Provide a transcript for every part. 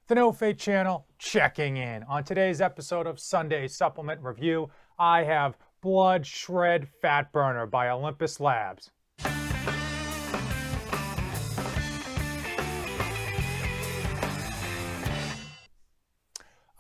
The No Fate channel checking in. On today's episode of Sunday Supplement Review, I have Blood Shred Fat Burner by Olympus Labs.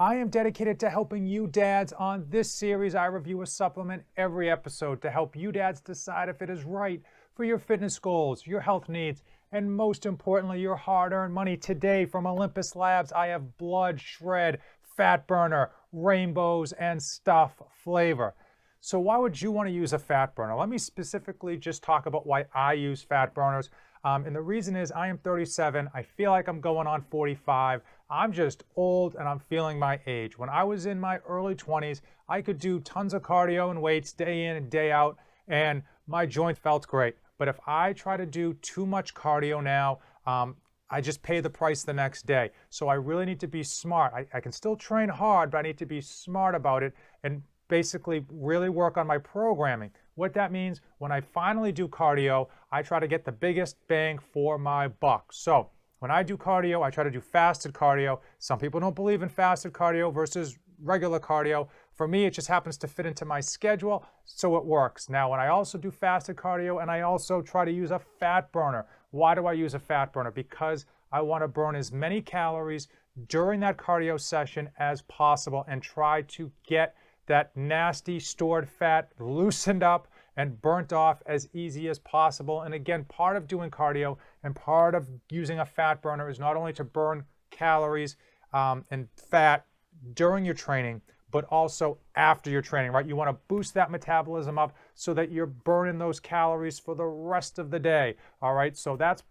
I am dedicated to helping you dads. On this series, I review a supplement every episode to help you dads decide if it is right for your fitness goals, your health needs, and most importantly, your hard-earned money. Today from Olympus Labs, I have Blood Shred Fat Burner, Rainbows and Stuff flavor. So why would you want to use a fat burner? Let me specifically just talk about why I use fat burners. And the reason is I am 37. I feel like I'm going on 45. I'm just old and I'm feeling my age. When I was in my early 20s, I could do tons of cardio and weights day in and day out, and my joint felt great. But if I try to do too much cardio now, I just pay the price the next day. So I really need to be smart. I can still train hard, but I need to be smart about it and basically really work on my programming. What that means, when I finally do cardio, I try to get the biggest bang for my buck. So when I do cardio, I try to do fasted cardio. Some people don't believe in fasted cardio versus regular cardio. For me, it just happens to fit into my schedule, so it works. Now, when I also do fasted cardio and I also try to use a fat burner. Why do I use a fat burner? Because I want to burn as many calories during that cardio session as possible and try to get that nasty stored fat loosened up and burnt off as easy as possible. And again, part of doing cardio and part of using a fat burner is not only to burn calories and fat during your training, but also after your training, right? You want to boost that metabolism up so that you're burning those calories for the rest of the day, all right? So that's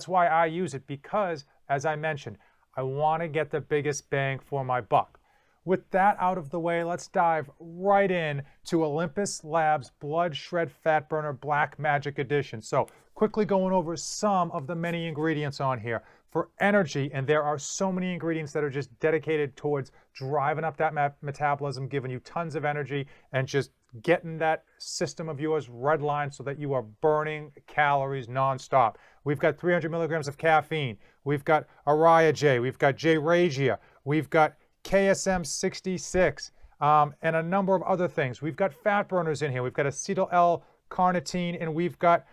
why I use it, because, as I mentioned, I want to get the biggest bang for my buck. With that out of the way, let's dive right in to Olympus Labs Blood Shred Fat Burner Black Magic Edition. So quickly going over some of the many ingredients on here. For energy, and there are so many ingredients that are just dedicated towards driving up that metabolism, giving you tons of energy, and just getting that system of yours redlined so that you are burning calories nonstop. We've got 300 milligrams of caffeine. We've got Araya J. We've got J. Regia. We've got KSM 66, and a number of other things. We've got fat burners in here. We've got acetyl L-carnitine, and we've got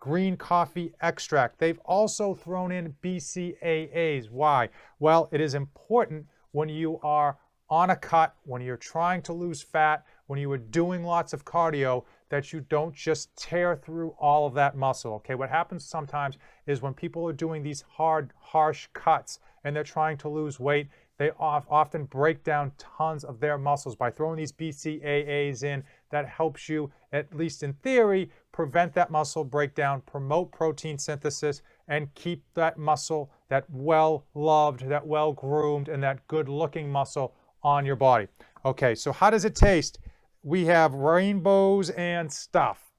green coffee extract. They've also thrown in BCAAs. Why? Well, it is important when you are on a cut, when you're trying to lose fat, when you are doing lots of cardio, that you don't just tear through all of that muscle, okay? What happens sometimes is when people are doing these hard, harsh cuts and they're trying to lose weight, they often break down tons of their muscles. By throwing these BCAAs in, that helps you, at least in theory, prevent that muscle breakdown, promote protein synthesis, and keep that muscle, that well-loved, that well-groomed, and that good-looking muscle on your body. Okay, so how does it taste? We have Rainbows and Stuff.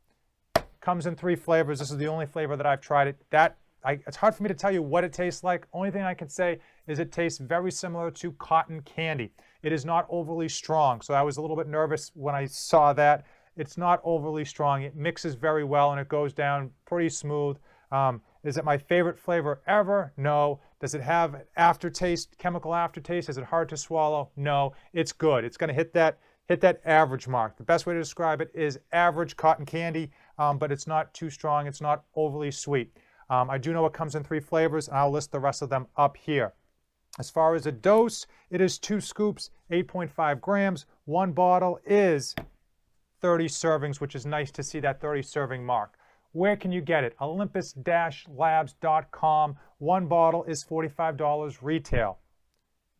Comes in 3 flavors. This is the only flavor that I've tried it. It's hard for me to tell you what it tastes like. Only thing I can say is it tastes very similar to cotton candy. It is not overly strong, so I was a little bit nervous when I saw that. It's not overly strong. It mixes very well and it goes down pretty smooth. Is it my favorite flavor ever? No. Does it have aftertaste, chemical aftertaste? Is it hard to swallow? No. It's good. It's going to hit that average mark. The best way to describe it is average cotton candy, but it's not too strong. It's not overly sweet. I do know it comes in 3 flavors, and I'll list the rest of them up here. As far as a dose, it is 2 scoops, 8.5 grams. 1 bottle is 30 servings, which is nice to see that 30 serving mark. Where can you get it? Olympus-labs.com. 1 bottle is $45 retail.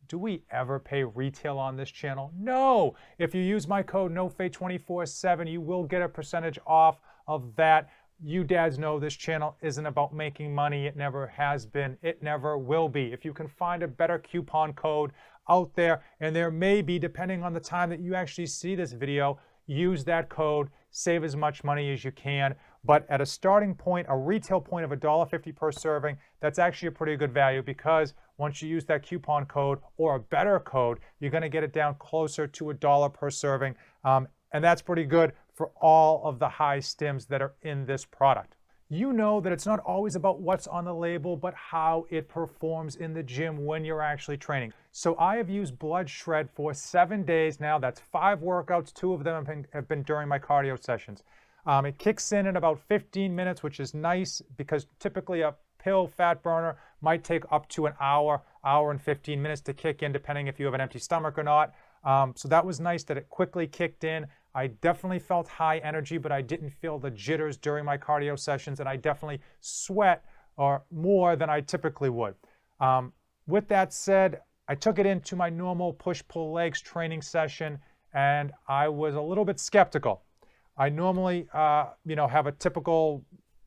Do we ever pay retail on this channel? No! If you use my code NOFATE247, you will get a percentage off of that. You dads know this channel isn't about making money. It never has been. It never will be. If you can find a better coupon code out there, and there may be, depending on the time that you actually see this video, use that code, save as much money as you can. But at a starting point, a retail point of $1.50 per serving, that's actually a pretty good value, because once you use that coupon code or a better code, you're going to get it down closer to $1 per serving. And that's pretty good for all of the high stims that are in this product. you know that it's not always about what's on the label, but how it performs in the gym when you're actually training. So I have used BLOODSHR3D for 7 days now. That's 5 workouts. 2 of them have been during my cardio sessions. It kicks in about 15 minutes, which is nice because typically a pill fat burner might take up to an hour and 15 minutes to kick in, depending if you have an empty stomach or not. So that was nice that it quickly kicked in. I definitely felt high energy, but I didn't feel the jitters during my cardio sessions, and I definitely sweat more than I typically would. With that said, I took it into my normal push-pull legs training session, and I was a little bit skeptical. I normally, have a typical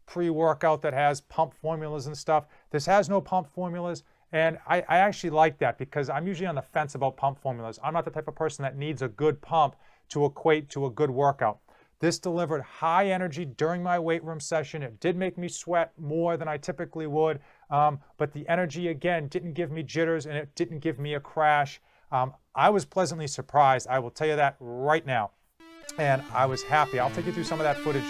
pre-workout that has pump formulas and stuff. This has no pump formulas, and I actually like that because I'm usually on the fence about pump formulas. I'm not the type of person that needs a good pump to equate to a good workout. This delivered high energy during my weight room session. It did make me sweat more than I typically would, but the energy, again, didn't give me jitters and it didn't give me a crash. I was pleasantly surprised. I will tell you that right now. And I was happy. I'll take you through some of that footage.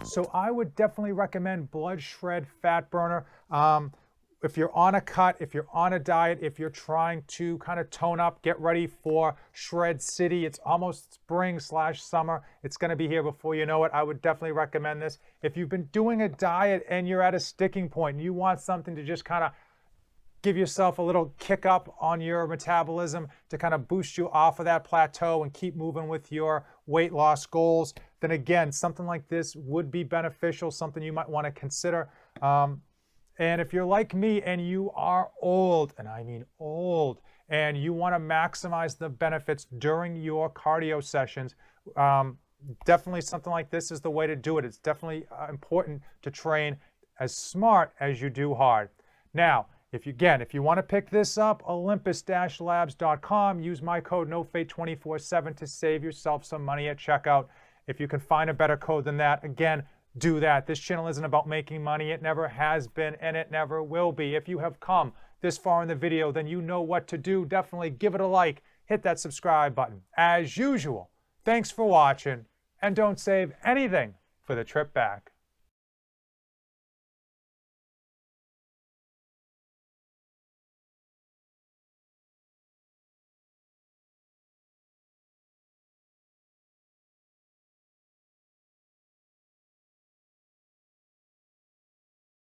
So I would definitely recommend BLOODSHR3D Fat Burner. If you're on a cut, if you're on a diet, if you're trying to kind of tone up, get ready for Shred City. It's almost spring/summer. It's going to be here before you know it. I would definitely recommend this. If you've been doing a diet and you're at a sticking point and you want something to just kind of give yourself a little kick up on your metabolism to kind of boost you off of that plateau and keep moving with your weight loss goals, then again, something like this would be beneficial, something you might want to consider. And if you're like me and you are old, and I mean old, and you want to maximize the benefits during your cardio sessions, definitely something like this is the way to do it. It's definitely important to train as smart as you do hard. Now, if you want to pick this up, olympus-labs.com. Use my code NOFATE247 to save yourself some money at checkout. If you can find a better code than that, again, do that. This channel isn't about making money. It never has been, and it never will be. If you have come this far in the video, then you know what to do. Definitely give it a like. Hit that subscribe button. As usual, thanks for watching, and don't save anything for the trip back.